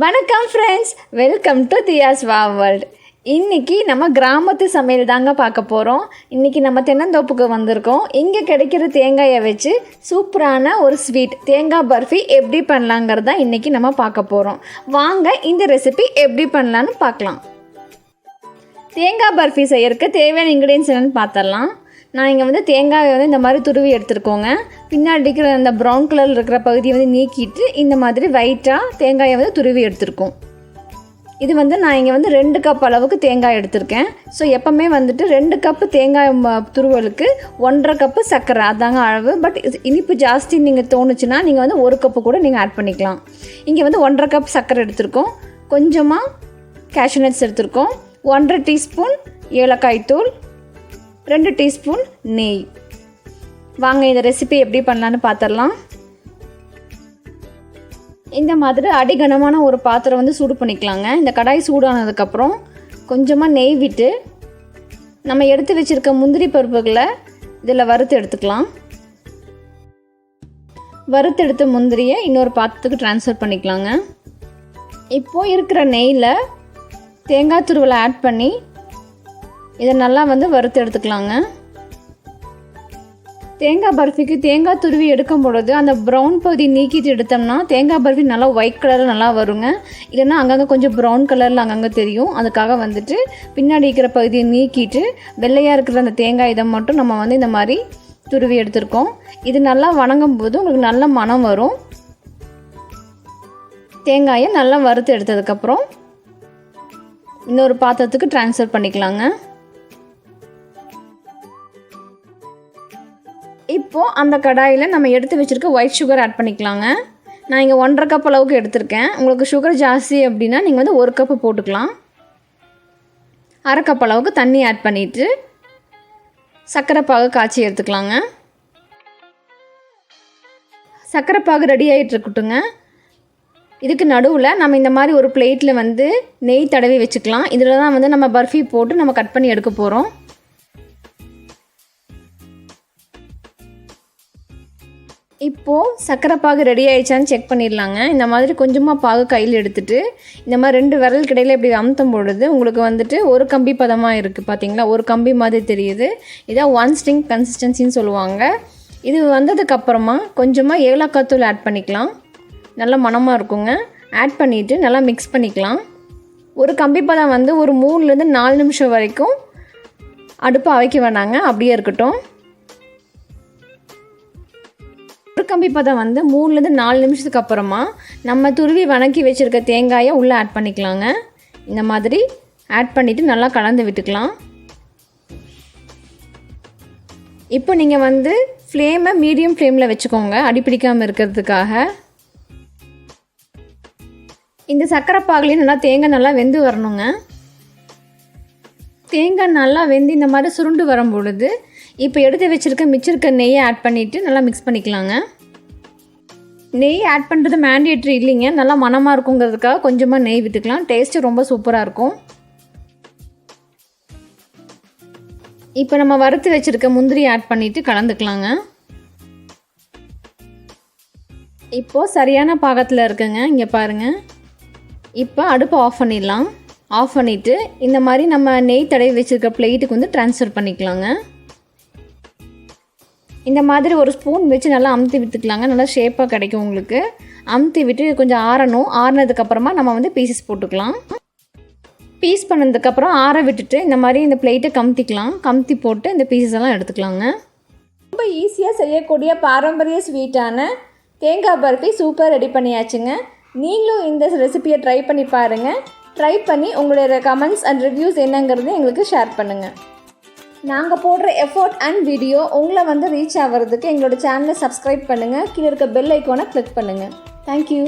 வணக்கம் friends, welcome to தியாஸ் world. இன்றைக்கி நம்ம கிராமத்து சமையல் தாங்க பார்க்க போகிறோம். இன்றைக்கி நம்ம தென்னந்தோப்புக்கு வந்திருக்கோம். இங்கே கிடைக்கிற தேங்காயை வச்சு சூப்பரான ஒரு ஸ்வீட் தேங்காய் பர்ஃபி எப்படி பண்ணலாங்கிறது தான் இன்றைக்கி நம்ம பார்க்க போகிறோம். வாங்க இந்த ரெசிபி எப்படி பண்ணலான்னு பார்க்கலாம். தேங்காய் பர்ஃபி செய்யறதுக்கு தேவையான இன்க்ரீடியன்ஸ் என்னென்னு பார்த்துடலாம். நான் இங்கே தேங்காயை இந்த மாதிரி துருவி எடுத்துருக்கோங்க. பின்னாடி இருக்கிற அந்த ப்ரௌன் கலரில் இருக்கிற பகுதியை நீக்கிட்டு இந்த மாதிரி ஒயிட்டாக தேங்காயை துருவி எடுத்துருக்கோம். இது நான் இங்கே 2 கப் அளவுக்கு தேங்காய் எடுத்திருக்கேன். ஸோ எப்போவுமே 2 கப்பு தேங்காய் துருவலுக்கு 1.5 கப்பு சர்க்கரை, அதாங்க அளவு. பட் இனிப்பு ஜாஸ்தி நீங்கள் தோணுச்சுன்னா நீங்கள் 1 கப்பு கூட நீங்கள் ஆட் பண்ணிக்கலாம். இங்கே 1.5 கப் சர்க்கரை எடுத்திருக்கோம். கொஞ்சமாக கேஷ்யூ நட்ஸ் எடுத்திருக்கோம். 1.5 டீஸ்பூன் ஏலக்காய் தூள், 2 டீஸ்பூன் நெய். வாங்க இந்த ரெசிபி எப்படி பண்ணலான்னு பார்த்துடலாம். இந்த மாதிரி அடிகனமான ஒரு பாத்திரம் சூடு பண்ணிக்கலாங்க. இந்த கடாய் சூடானதுக்கப்புறம் கொஞ்சமாக நெய் விட்டு நம்ம எடுத்து வச்சுருக்க முந்திரி பருப்புகளை இதில் வறுத்து எடுத்துக்கலாம். வறுத்து எடுத்த முந்திரியை இன்னொரு பாத்திரத்துக்கு ட்ரான்ஸ்ஃபர் பண்ணிக்கலாங்க. இப்போது இருக்கிற நெய்யில் தேங்காய் துருவலை ஆட் பண்ணி இதை நல்லா வறுத்து எடுத்துக்கலாங்க. தேங்காய் பர்ஃபிக்கு தேங்காய் துருவி எடுக்கும் பொழுது அந்த ப்ரௌன் பகுதி நீக்கிட்டு எடுத்தோம்னா தேங்காய் பர்ஃபி நல்லா ஒயிட் கலரில் நல்லா வருங்க. இல்லைன்னா அங்கங்கே கொஞ்சம் ப்ரௌன் கலரில் அங்கங்கே தெரியும். அதுக்காக பின்னாடி இருக்கிற பகுதியை நீக்கிட்டு வெள்ளையாக இருக்கிற அந்த தேங்காய் இதை மட்டும் நம்ம இந்த மாதிரி துருவி எடுத்துருக்கோம். இது நல்லா வணங்கும் போது உங்களுக்கு நல்ல மணம் வரும். தேங்காயை நல்லா வறுத்து எடுத்ததுக்கப்புறம் இன்னொரு பாத்திரத்துக்கு ட்ரான்ஸ்ஃபர் பண்ணிக்கலாங்க. இப்போது அந்த கடாயில் நம்ம எடுத்து வச்சுருக்க ஒயிட் சுகர் ஆட் பண்ணிக்கலாங்க. நான் இங்கே 1.5 கப் அளவுக்கு எடுத்திருக்கேன். உங்களுக்கு சுகர் ஜாஸ்தி அப்படின்னா நீங்கள் 1 கப்பு போட்டுக்கலாம். 1/2 கப் அளவுக்கு தண்ணி ஆட் பண்ணிவிட்டு சர்க்கரை பாகு காய்ச்சி எடுத்துக்கலாங்க. சர்க்கரை பாகு ரெடி ஆகிட்டு இருக்கட்டுங்க. இதுக்கு நடுவில் நம்ம இந்த மாதிரி ஒரு பிளேட்டில் நெய் தடவி வச்சுக்கலாம். இதில் தான் நம்ம பர்ஃபி போட்டு நம்ம கட் பண்ணி எடுக்க போகிறோம். இப்போது சர்க்கரை பாகு ரெடி ஆகிடுச்சான்னு செக் பண்ணிடலாங்க. இந்த மாதிரி கொஞ்சமாக பாகு கையில் எடுத்துகிட்டு இந்த மாதிரி 2 விரல் கிடையில் இப்படி அமுத்தும் பொழுது உங்களுக்கு ஒரு கம்பி பதமாக இருக்குது. பார்த்தீங்களா, ஒரு கம்பி மாதிரி தெரியுது. இதான் 1 ஸ்ட்ரிங் கன்சிஸ்டன்சின்னு சொல்லுவாங்க. இது வந்ததுக்கப்புறமா கொஞ்சமாக ஏலக்காய் தூள் ஆட் பண்ணிக்கலாம். நல்லா மணமாக இருக்குங்க. ஆட் பண்ணிவிட்டு நல்லா மிக்ஸ் பண்ணிக்கலாம். ஒரு கம்பி பதம் ஒரு 3லேருந்து 4 நிமிஷம் வரைக்கும் அடுப்பை அவைக்க வேண்டாங்க, அப்படியே இருக்கட்டும். ஒரு கம்பி பதம் 3லேருந்து 4 நிமிஷத்துக்கு அப்புறமா நம்ம துருவி வணக்கி வச்சுருக்க தேங்காயை உள்ளே ஆட் பண்ணிக்கலாங்க. இந்த மாதிரி ஆட் பண்ணிவிட்டு நல்லா கலந்து விட்டுக்கலாம். இப்போ நீங்கள் ஃப்ளேமை மீடியம் ஃப்ளேமில் வச்சுக்கோங்க, அடிப்பிடிக்காமல் இருக்கிறதுக்காக. இந்த சர்க்கரை பாகுலையும் நல்லா தேங்காய் நல்லா வெந்து வரணுங்க. தேங்காய் நல்லா வெந்து இந்த மாதிரி சுருண்டு வரும் பொழுது இப்போ எடுத்து வச்சுருக்க மிச்சிருக்க நெய்யை ஆட் பண்ணிவிட்டு நல்லா மிக்ஸ் பண்ணிக்கலாங்க. நெய் ஆட் பண்ணுறது மேண்டேட்ரி இல்லைங்க, நல்லா மணமாக இருக்குங்கிறதுக்காக கொஞ்சமாக நெய் விட்டுக்கலாம். டேஸ்ட்டு ரொம்ப சூப்பராக இருக்கும். இப்போ நம்ம வறுத்து வச்சுருக்க முந்திரி ஆட் பண்ணிவிட்டு கலந்துக்கலாங்க. இப்போது சரியான பாகத்தில் இருக்குங்க. இங்கே பாருங்கள். இப்போ அடுப்பை ஆஃப் பண்ணிடலாம். ஆஃப் பண்ணிவிட்டு இந்த மாதிரி நம்ம நெய் தடவி வச்சுருக்க பிளேட்டுக்கு ட்ரான்ஸ்ஃபர் பண்ணிக்கலாங்க. இந்த மாதிரி ஒரு ஸ்பூன் வச்சு நல்லா அமுத்தி விட்டுக்கலாங்க. நல்லா ஷேப்பாக கிடைக்கும் உங்களுக்கு. அமுத்தி விட்டு கொஞ்சம் ஆறணும். ஆறினதுக்கப்புறமா நம்ம பீசஸ் போட்டுக்கலாம். பீஸ் பண்ணதுக்கப்புறம் ஆற விட்டுட்டு இந்த மாதிரி இந்த பிளேட்டை கமுத்திக்கலாம். கமுத்தி போட்டு இந்த பீசஸ் எல்லாம் எடுத்துக்கலாங்க. ரொம்ப ஈஸியாக செய்யக்கூடிய பாரம்பரிய ஸ்வீட்டான தேங்காய் பர்ஃபி சூப்பர் ரெடி பண்ணியாச்சுங்க. நீங்களும் இந்த ரெசிபியை ட்ரை பண்ணி பாருங்கள். ட்ரை பண்ணி உங்களுடைய கமெண்ட்ஸ் அண்ட் ரிவ்யூஸ் என்னங்கிறது எங்களுக்கு ஷேர் பண்ணுங்கள். நாங்கள் போடுற எஃபோர்ட் அண்ட் வீடியோ உங்களை ரீச் ஆகிறதுக்கு எங்களோட சேனலை சப்ஸ்கிரைப் பண்ணுங்கள். கீழே இருக்க பெல் ஐக்கானை கிளிக் பண்ணுங்கள். தேங்க்யூ.